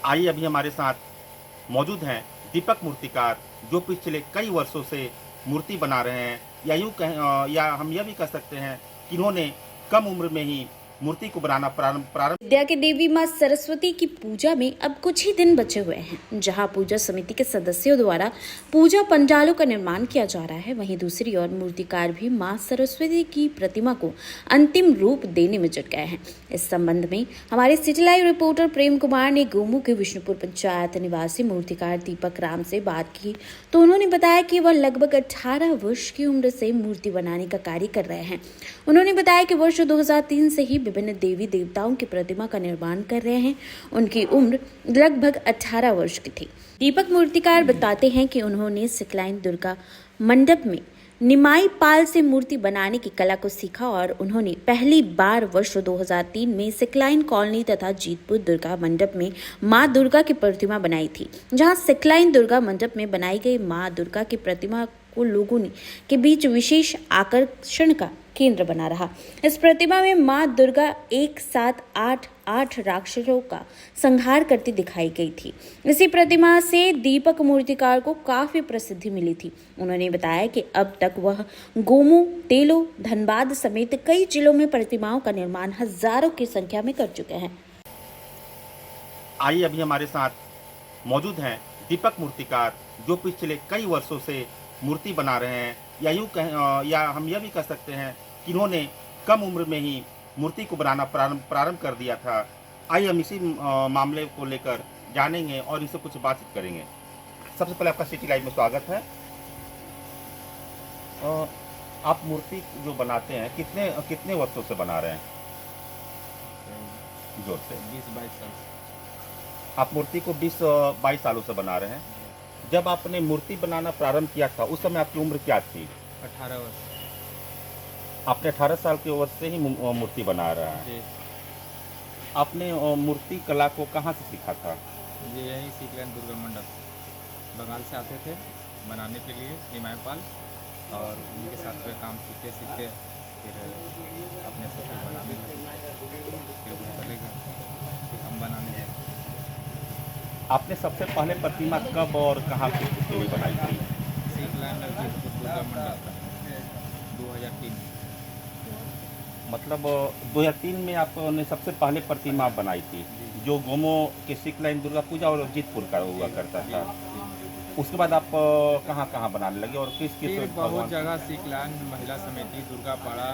आइए अभी हमारे साथ मौजूद हैं दीपक मूर्तिकार, जो पिछले कई वर्षों से मूर्ति बना रहे हैं, या या हम यह भी कह सकते हैं कि इन्होंने कम उम्र में ही मूर्ति को बनाना प्रारंभ। विद्या की देवी मां सरस्वती की पूजा में अब कुछ ही दिन बचे हुए हैं। जहां पूजा समिति के सदस्यों द्वारा पूजा पंडालों का निर्माण किया जा रहा है, वहीं दूसरी ओर मूर्तिकार भी मां सरस्वती की प्रतिमा को अंतिम रूप देने में जुट गए हैं। इस संबंध में हमारे city live reporter Prem Kumar ने गोमू के विष्णुपुर पंचायत निवासी मूर्तिकार दीपक राम से बात की, तो उन्होंने बताया कि वह लगभग 18 वर्ष की उम्र से मूर्ति बनाने का कार्य कर रहे हैं। उन्होंने बताया कि वर्ष 2003 से ही विभिन्न देवी देवताओं की प्रतिमा का निर्माण कर रहे हैं। उनकी उम्र लगभग 18 वर्ष की थी। दीपक मूर्तिकार बताते हैं कि उन्होंने सिकलाइन दुर्गा मंडप में निमाई पाल से मूर्ति बनाने की कला को सीखा और उन्होंने पहली बार वर्ष 2003 में सिकलाइन कॉलोनी तथा जीतपुर दुर्गा मंडप में मां दुर्गा की प्रतिमा बनाई थी। जहां सिकलाइन दुर्गा मंडप में बनाई गई मां दुर्गा की प्रतिमा को लोगों के बीच विशेष आकर्षण का केंद्र बना रहा। इस प्रतिमा में मां दुर्गा एक साथ 8 राक्षसों का संहार करती दिखाई गई थी। इसी प्रतिमा से दीपक मूर्तिकार को काफी प्रसिद्धि मिली थी। उन्होंने बताया कि अब तक वह गोमू, तेलो, धनबाद समेत कई जिलों में प्रतिमाओं का निर्माण हजारों की संख्या में कर चुके हैं। आइए अभी हमारे साथ मौजूद हैं दीपक मूर्तिकार, जो पिछले कई वर्षों से मूर्ति बना रहे हैं, या हम यह भी कह सकते हैं कि इन्होंने कम उम्र में ही मूर्ति को बनाना प्रारंभ कर दिया था। आइए हम इसी मामले को लेकर जानेंगे और इससे कुछ बातचीत करेंगे। सबसे पहले आपका सिटी लाइव में स्वागत है। आप मूर्ति जो बनाते हैं कितने वर्षों से बना रहे हैं? जोर से। 20-22 साल से। आप मूर्ति को 20-22 सालों से बना रहे हैं। जब आपने मूर्ति बनाना प्रारंभ किया था उस समय आपकी उम्र क्या थी? 18 वर्ष। आपने 18 साल की उम्र से ही मूर्ति बना रहा है। जी। आपने मूर्ति कला को कहाँ से सीखा था? जी, यहीं सिकलाइन दुर्गा मंडप बंगाल से आते थे बनाने के लिए हिमायपाल, और उनके साथ में काम सीखते सीखते फिर अपने से फिर बनाने लगे। फिर वो चले गए, फिर हम बनाने लगे। आपने सबसे पहले प्रतिमा कब और कहाँ के लिए बनाई थी? सिकलाइन दुर्गा मंडप 2003 में। मतलब 2003 में आपने सबसे पहले प्रतिमा बनाई थी, जो गोमो के सिकलाइन दुर्गा पूजा और जीतपुर का हुआ करता था। उसके बाद आप कहाँ बनाने लगे और किस बहुत जगह सिकलाइन महिला समिति, दुर्गा पाड़ा,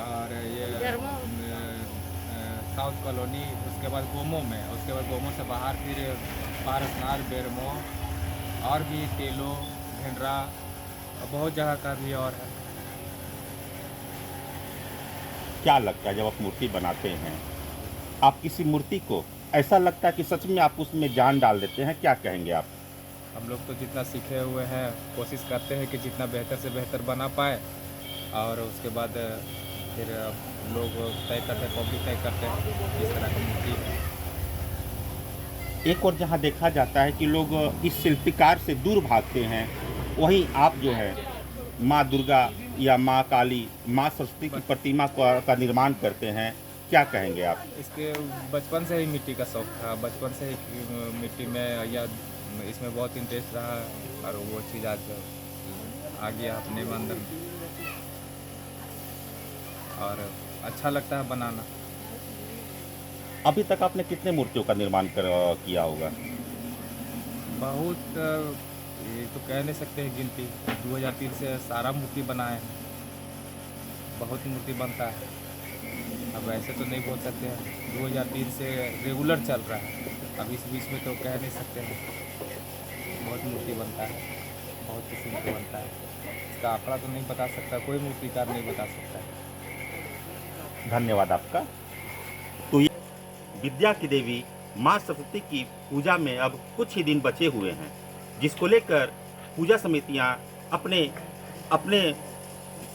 और ये साउथ कॉलोनी, उसके बाद गोमो में, उसके बाद गोमो से बाहर फिर पारसनार, बेरमो, और भी तेलो, ढेंडरा, बहुत जगह का भी और है। क्या लगता है जब आप मूर्ति बनाते हैं, आप किसी मूर्ति को ऐसा लगता है कि सच में आप उसमें जान डाल देते हैं? क्या कहेंगे आप? हम लोग तो जितना सीखे हुए हैं कोशिश करते हैं कि जितना बेहतर से बेहतर बना पाए, और उसके बाद फिर लोग तय करते हैं, पब्लिक तय करते हैं इस तरह की मूर्ति है। एक और जहाँ देखा जाता है कि लोग इस शिल्पकार से दूर भागते हैं, वहीं आप जो है माँ दुर्गा या माँ काली, माँ सरस्वती की प्रतिमा का निर्माण करते हैं। क्या कहेंगे आप? इसके बचपन से ही मिट्टी का शौक था, बचपन से ही मिट्टी में या इसमें बहुत इंटरेस्ट रहा, और वो चीज़ आज आ गया अपने अंदर में, और अच्छा लगता है बनाना। अभी तक आपने कितने मूर्तियों का निर्माण किया होगा? बहुत, ये तो कह नहीं सकते हैं गिनती। 2003 से सारा मूर्ति बनाए हैं, बहुत मूर्ति बनता है। अब ऐसे तो नहीं बोल सकते हैं, 2003 से रेगुलर चल रहा है। अब इस बीच में तो कह नहीं सकते हैं। बहुत मूर्ति बनता है, बहुत किस्म का बनता है। इसका आंकड़ा तो नहीं बता सकता, कोई मूर्तिकार नहीं बता सकता है। धन्यवाद आपका। तो ये विद्या की देवी माँ सरस्वती की पूजा में अब कुछ ही दिन बचे हुए हैं, जिसको लेकर पूजा समितियाँ अपने अपने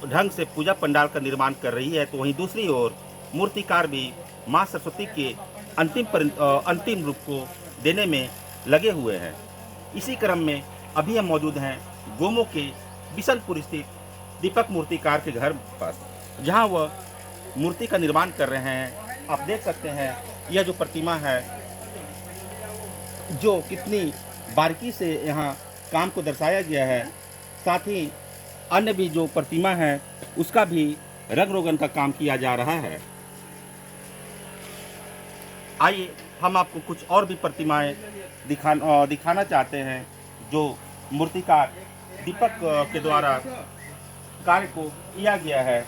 ढंग से पूजा पंडाल का निर्माण कर रही है। तो वहीं दूसरी ओर मूर्तिकार भी माँ सरस्वती के अंतिम रूप को देने में लगे हुए हैं। इसी क्रम में अभी हम मौजूद हैं गोमो के बिशनपुर स्थित दीपक मूर्तिकार के घर पास, जहां वह मूर्ति का निर्माण कर रहे हैं। आप देख सकते हैं यह जो प्रतिमा है जो कितनी बारीकी से यहाँ काम को दर्शाया गया है। साथ ही अन्य भी जो प्रतिमा है उसका भी रंग रोगन का काम किया जा रहा है। आइए हम आपको कुछ और भी प्रतिमाएं दिखाना चाहते हैं जो मूर्तिकार दीपक के द्वारा कार्य को किया गया है।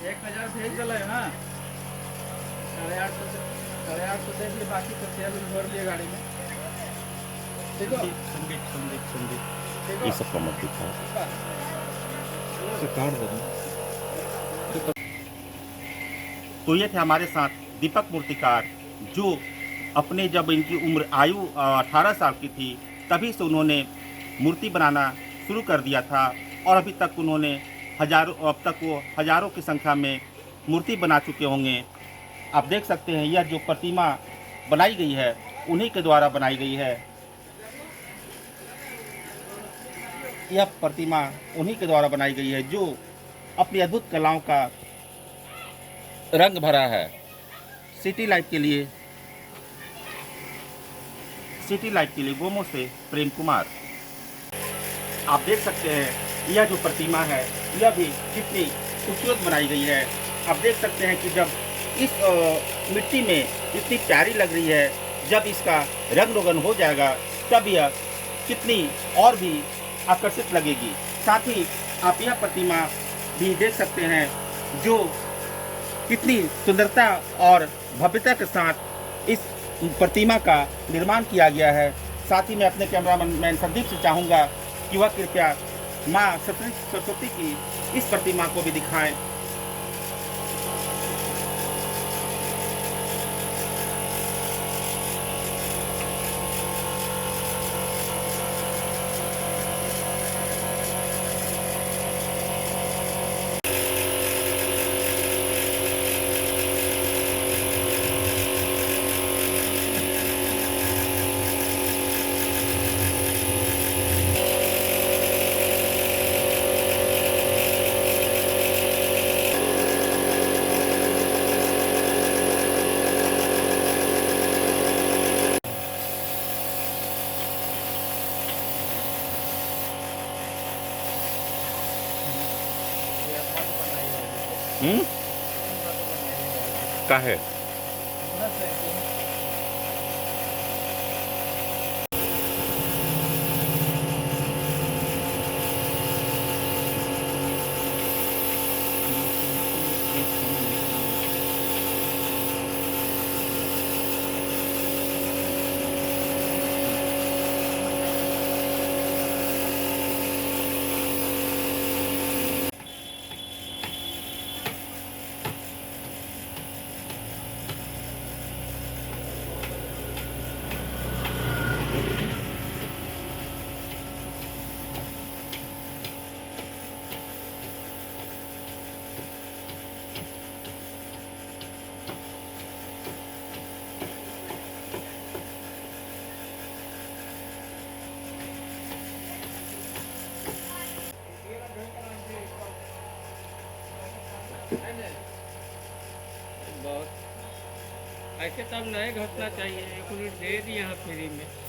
1000 भेज दिला है ना, 850 दे दिए, बाकी तो तेल भर लिए गाड़ी में। ठीक है, संदीप ये सब का मत दिखाओ, काट दो। तो ये थे हमारे साथ दीपक मूर्तिकार, जो अपने जब इनकी उम्र आयु 18 साल की थी तभी से उन्होंने मूर्ति बनाना शुरू कर दिया था और अभी तक उन्होंने अब तक वो हजारों की संख्या में मूर्ति बना चुके होंगे। आप देख सकते हैं यह जो प्रतिमा बनाई गई है उन्हीं के द्वारा बनाई गई है। यह प्रतिमा उन्हीं के द्वारा बनाई गई है जो अपनी अद्भुत कलाओं का रंग भरा है। सिटी लाइफ के लिए गोमो से प्रेम कुमार। आप देख सकते हैं यह जो प्रतिमा है यह भी कितनी खूबसूरत बनाई गई है। आप देख सकते हैं कि जब इस मिट्टी में इतनी प्यारी लग रही है, जब इसका रंग रोगन हो जाएगा तब यह कितनी और भी आकर्षित लगेगी। साथ ही आप यह प्रतिमा भी देख सकते हैं जो कितनी सुंदरता और भव्यता के साथ इस प्रतिमा का निर्माण किया गया है। साथ ही मैं अपने कैमरामैन संदीप से चाहूँगा कि वह कृपया माँ सरस्वती की इस प्रतिमा को भी दिखाएं। का है बहुत ऐसे तब नहीं घटना चाहिए, एक मिनट दे दिए यहाँ फ्री में।